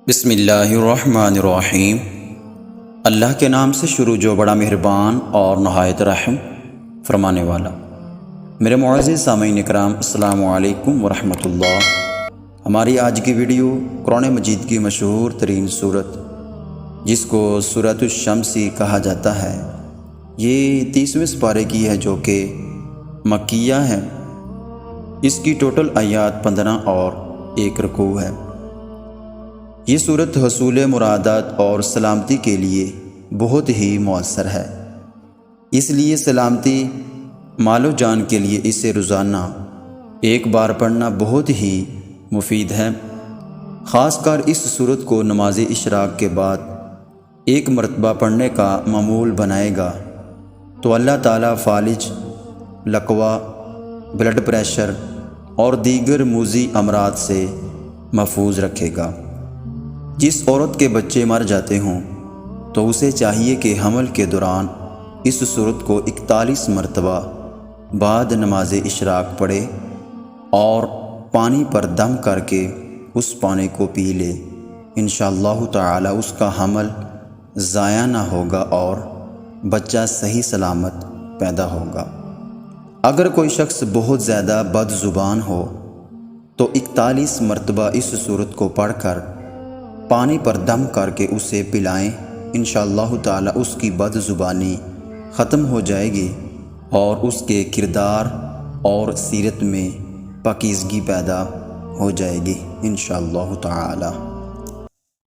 بسم اللہ الرحمن الرحیم۔ اللہ کے نام سے شروع جو بڑا مہربان اور نہایت رحم فرمانے والا۔ میرے معزز سامعین اکرام، السلام علیکم ورحمۃ اللہ۔ ہماری آج کی ویڈیو قرآن مجید کی مشہور ترین صورت جس کو سورۃ الشمس کہا جاتا ہے، یہ 30ویں سپارے کی ہے جو کہ مکیہ ہے۔ اس کی ٹوٹل آیات 15 اور 1 رکوع ہے۔ یہ صورت حصول مرادات اور سلامتی کے لیے بہت ہی مؤثر ہے، اس لیے سلامتی مال و جان کے لیے اسے روزانہ ایک بار پڑھنا بہت ہی مفید ہے۔ خاص کر اس صورت کو نماز اشراق کے بعد ایک مرتبہ پڑھنے کا معمول بنائے گا تو اللہ تعالیٰ فالج، لقوہ، بلڈ پریشر اور دیگر موذی امراض سے محفوظ رکھے گا۔ جس عورت کے بچے مر جاتے ہوں تو اسے چاہیے کہ حمل کے دوران اس صورت کو 41 مرتبہ بعد نماز اشراق پڑھے اور پانی پر دم کر کے اس پانی کو پی لے۔ انشاءاللہ تعالی اس کا حمل ضائع نہ ہوگا اور بچہ صحیح سلامت پیدا ہوگا۔ اگر کوئی شخص بہت زیادہ بد زبان ہو تو 41 مرتبہ اس صورت کو پڑھ کر پانی پر دم کر کے اسے پلائیں، انشاءاللہ تعالی اس کی بد زبانی ختم ہو جائے گی اور اس کے کردار اور سیرت میں پاکیزگی پیدا ہو جائے گی انشاءاللہ تعالی۔